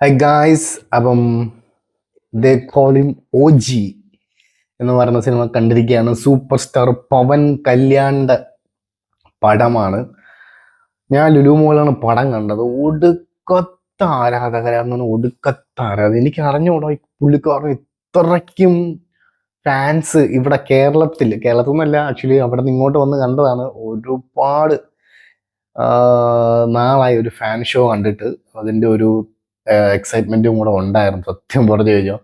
Hi guys. അപ്പം ദേ call him OG എന്ന് പറയുന്ന സിനിമ കണ്ടിരിക്കുകയാണ്. സൂപ്പർ സ്റ്റാർ പവൻ കല്യാണിന്റെ പടമാണ്. ഞാൻ ലുലു മോളിലാണ് പടം കണ്ടത്. ഒടുക്കത്ത ആരാധകരാണെന്ന്, ഒടുക്കത്ത ആരാധന. എനിക്ക് അറിഞ്ഞുകൂടാ ഈ പുള്ളിക്കാരൻ ഇത്രയ്ക്കും ഫാൻസ് ഇവിടെ കേരളത്തിൽ നിന്നല്ല, ആക്ച്വലി അവിടെ നിന്ന് ഇങ്ങോട്ട് വന്ന് കണ്ടതാണ്. ഒരുപാട് നാളായി ഒരു ഫാൻ ഷോ കണ്ടിട്ട്. അതിൻ്റെ ഒരു എക്സൈറ്റ്മെന്റും കൂടെ ഉണ്ടായിരുന്നു. സത്യം പറഞ്ഞു കഴിഞ്ഞാൽ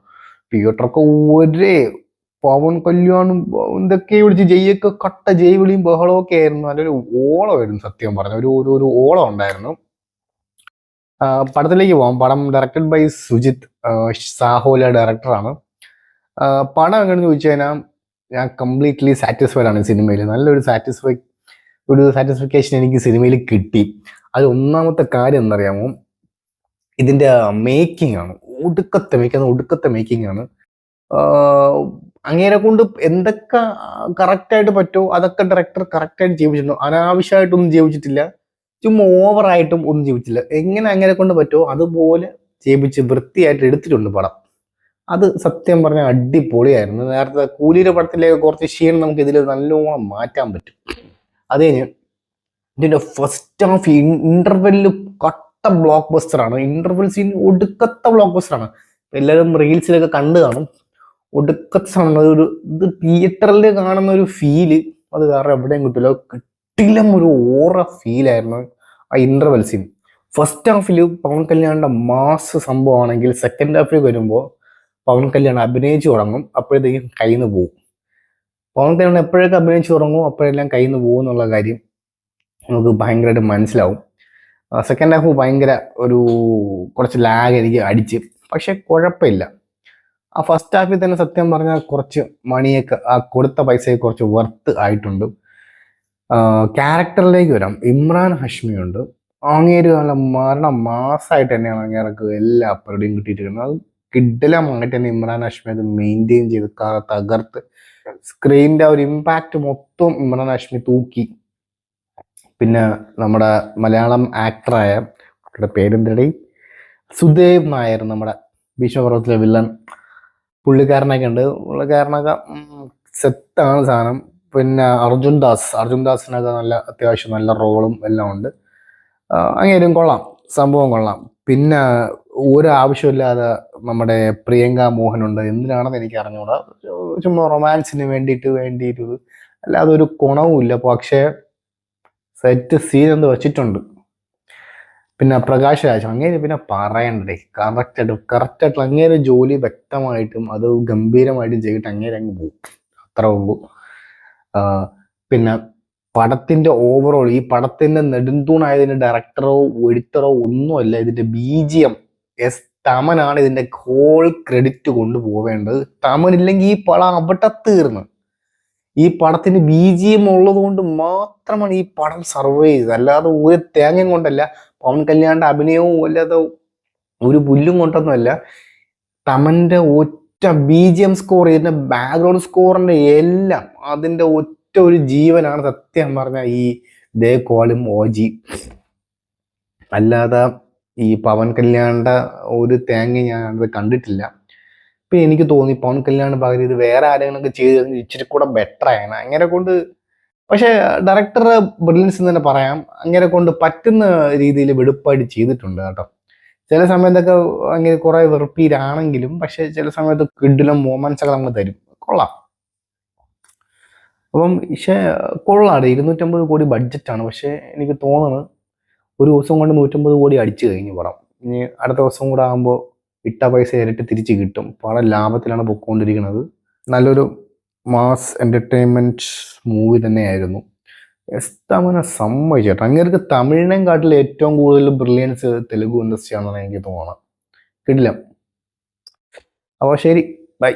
തിയേറ്ററൊക്കെ ഒരേ പവൻ കല്യാണും എന്തൊക്കെ വിളിച്ച് ജയ്യൊക്കെ കട്ട ജയ് വിളിയും ബഹളവും ഒക്കെ ആയിരുന്നു. നല്ലൊരു ഓളമായിരുന്നു സത്യം പറഞ്ഞ. ഒരു ഓളം ഉണ്ടായിരുന്നു. പടത്തിലേക്ക് പോകാം. പടം ഡയറക്റ്റഡ് ബൈ സുജിത് സാഹോല ഡയറക്ടറാണ്. പടം എങ്ങനെയെന്ന് ചോദിച്ചു കഴിഞ്ഞാൽ ഞാൻ കംപ്ലീറ്റ്ലി സാറ്റിസ്ഫൈഡ് ആണ് സിനിമയിൽ. നല്ലൊരു സാറ്റിസ്ഫിക്കേഷൻ എനിക്ക് സിനിമയിൽ കിട്ടി. അത് ഒന്നാമത്തെ കാര്യം എന്നറിയാമോ, ഇതിന്റെ മേക്കിംഗ് ആണ്. ഒടുക്കത്തെ മേക്കിംഗ് ആണ്. അങ്ങേരെ കൊണ്ട് എന്തൊക്കെ കറക്റ്റായിട്ട് പറ്റുമോ അതൊക്കെ ഡയറക്ടർ കറക്റ്റായിട്ട് ജീവിച്ചിട്ടുണ്ട്. അനാവശ്യമായിട്ടൊന്നും ജീവിച്ചിട്ടില്ല, ചുമ്മാ ഓവറായിട്ടും ഒന്നും ജീവിച്ചില്ല. എങ്ങനെ അങ്ങനെ കൊണ്ട് പറ്റുമോ അതുപോലെ ജീവിച്ച് വൃത്തിയായിട്ട് എടുത്തിട്ടുണ്ട് പടം. അത് സത്യം പറഞ്ഞാൽ അടിപൊളിയായിരുന്നു. നേരത്തെ കൂലിയുടെ പടത്തിലേക്ക് കുറച്ച് ക്ഷീണം നമുക്ക് ഇതിൽ നല്ലോണം മാറ്റാൻ പറ്റും. അത് കഴിഞ്ഞ് ഇതിന്റെ ഫസ്റ്റ് ഹാഫ് ഇന്റർവെല്ലിൽ ബ്ലോക്ക് ബസ്റ്റർ ആണ്. ഇന്റർവെൽ സീൻ ഒടുക്കത്തെ ബ്ലോക്ക് ബസ്റ്റർ ആണ്. എല്ലാവരും റീൽസിലൊക്കെ കണ്ടു കാണും. ഒടുക്കത്തെ ഒരു ഇത് തിയേറ്ററിൽ കാണുന്ന ഒരു ഫീല് അത് വേറെ എവിടെയും കിട്ടില്ല. കിട്ടില്ല, ഒരു ഓറ ഫീലായിരുന്നു ആ ഇന്റർവെൽ സീൻ. ഫസ്റ്റ് ഹാഫിൽ പവൻ കല്യാണിന്റെ മാസ് സംഭവമാണെങ്കിൽ സെക്കൻഡ് ഹാഫിൽ വരുമ്പോൾ പവൻ കല്യാൺ അഭിനയിച്ചു തുടങ്ങും, അപ്പോഴത്തേക്കും കയ്യിൽ നിന്ന് പോകും. പവൻ കല്യാൺ എപ്പോഴൊക്കെ അഭിനയിച്ചു തുടങ്ങും അപ്പോഴെല്ലാം കയ്യിൽ നിന്ന് പോകും എന്നുള്ള കാര്യം നമുക്ക് ഭയങ്കരമായിട്ട് മനസ്സിലാവും. സെക്കൻഡ് ഹാഫ് ഭയങ്കര കുറച്ച് ലാഗ് എനിക്ക് അടിച്ച്, പക്ഷെ കുഴപ്പമില്ല. ആ ഫസ്റ്റ് ഹാഫിൽ തന്നെ സത്യം പറഞ്ഞാൽ കുറച്ച് മണിയൊക്കെ ആ കൊടുത്ത പൈസയൊക്കെ കുറച്ച് വർത്ത് ആയിട്ടുണ്ട്. ക്യാരക്ടറിലേക്ക് വരാം. ഇമ്രാൻ ഹാഷ്മിയുണ്ട്. അങ്ങേര് നല്ല മാസമായിട്ട് തന്നെയാണ് അങ്ങേർക്ക് എല്ലാ പരിപാടിയും കിട്ടിയിട്ടിരിക്കുന്നത്. അത് കിഡിലമായിട്ട് തന്നെ ഇമ്രാൻ ഹാഷ്മി അത് മെയിൻറ്റെയിൻ ചെയ്ത് തകർത്ത് സ്ക്രീനിന്റെ ഒരു ഇമ്പാക്റ്റ് മൊത്തം ഇമ്രാൻ ഹാഷ്മി തൂക്കി. പിന്നെ നമ്മുടെ മലയാളം ആക്ടറായ പേരെന്തടി, സുദേവ് നായർ, നമ്മുടെ ഭീഷ്മപർവത്തിലെ വില്ലൻ, പുള്ളിക്കാരനൊക്കെ ഉണ്ട്. പുള്ളിക്കാരനൊക്കെ സെറ്റാണ് സാധനം. പിന്നെ അർജുൻ ദാസിനൊക്കെ അത്യാവശ്യം നല്ല റോളും എല്ലാം ഉണ്ട്. അങ്ങേരും കൊള്ളാം, സംഭവം കൊള്ളാം. പിന്നെ ഒരാവശ്യമില്ലാതെ നമ്മുടെ പ്രിയങ്ക മോഹനുണ്ട്. എന്തിനാണെന്ന് എനിക്ക് അറിഞ്ഞുകൂടാ. ചുമ്മാ റൊമാൻസിന് വേണ്ടിയിട്ട് അല്ലാതെ ഒരു ഗുണവുമില്ല. പക്ഷേ സെറ്റ് സീൻ എന്ത് വെച്ചിട്ടുണ്ട്. പിന്നെ പ്രകാശ് രാജ്, അങ്ങേര് പിന്നെ പറയണ്ടേ, കറക്റ്റായിട്ട് അങ്ങേരെ ജോലി വ്യക്തമായിട്ടും അത് ഗംഭീരമായിട്ടും ചെയ്തിട്ട് അങ്ങേരെ അങ്ങ് പോകും. അത്രേ ഉള്ളൂ. പിന്നെ പടത്തിന്റെ ഓവറോൾ, ഈ പടത്തിന്റെ നെടുന്തൂണായതിന്റെ ഡയറക്ടറോ എഡിറ്ററോ ഒന്നുമല്ല, ഇതിന്റെ BGM തമനാണ് ഇതിന്റെ ഹോൾ ക്രെഡിറ്റ് കൊണ്ടുപോവേണ്ടത്. തമനില്ലെങ്കിൽ ഈ പടം അവിടെ തീർന്ന്. ഈ പടത്തിന് BGM ഉള്ളത് കൊണ്ട് മാത്രമാണ് ഈ പടം സർവൈവ് ചെയ്തത്. അല്ലാതെ ഒരു തേങ്ങയും കൊണ്ടല്ല, പവൻ കല്യാണിന്റെ അഭിനയവും അല്ലാതെ ഒരു പുല്ലും കൊണ്ടൊന്നുമല്ല. തമന്റെ ഒറ്റ BGM സ്കോർ, ഇതിന്റെ ബാക്ക്ഗ്രൗണ്ട് സ്കോറിന്റെ എല്ലാം അതിന്റെ ഒറ്റ ഒരു ജീവനാണ് സത്യം പറഞ്ഞ ഈ ദേ കോളും OG. അല്ലാതെ ഈ പവൻ കല്യാണിന്റെ ഒരു തേങ്ങ ഞാൻ അത് കണ്ടിട്ടില്ല. ഇപ്പൊ എനിക്ക് തോന്നി പവൻ കല്യാൺ പകരം ഇത് വേറെ ആരെങ്കിലും ചെയ്ത് ഇച്ചിരി കൂടെ ബെറ്റർ ആയാണ് അങ്ങനെ കൊണ്ട്. പക്ഷെ ഡയറക്ടർ ബ്രില്യൻസ് എന്ന് തന്നെ പറയാം. അങ്ങനെ കൊണ്ട് പറ്റുന്ന രീതിയിൽ വെടുപ്പായിട്ട് ചെയ്തിട്ടുണ്ട് കേട്ടോ. ചില സമയത്തൊക്കെ അങ്ങനെ കുറെ വെറുപ്പീരാണെങ്കിലും പക്ഷെ ചില സമയത്ത് കിഡിലും മൊമെന്റ്സ് ഒക്കെ നമുക്ക് തരും. കൊള്ളാം. അപ്പം പക്ഷെ കൊള്ളാടെ. 250 കോടി ബഡ്ജറ്റാണ്. പക്ഷെ എനിക്ക് തോന്നുന്നത് ഒരു ദിവസം കൊണ്ട് 150 കോടി അടിച്ചു കഴിഞ്ഞു പടം. ഇനി അടുത്ത ദിവസം കൂടെ ആകുമ്പോൾ ഇട്ട പൈസ ഇരട്ടി തിരിച്ച് കിട്ടും. പടം ലാഭത്തിലാണ് പൊയ്ക്കൊണ്ടിരിക്കുന്നത്. നല്ലൊരു മാസ് എന്റർടൈൻമെന്റ് മൂവി തന്നെയായിരുന്നു. എസ്തമനെ സമ്മതിച്ചേട്ടാ. അങ്ങേർക്ക് തമിഴിനെയും കാട്ടിൽ ഏറ്റവും കൂടുതൽ ബ്രില്യൻസ് തെലുഗു ഇൻഡസ്ട്രി ആണെന്നാണ് എനിക്ക് തോന്നുന്നത്. കിടിലം. അപ്പോൾ ശരി, ബൈ.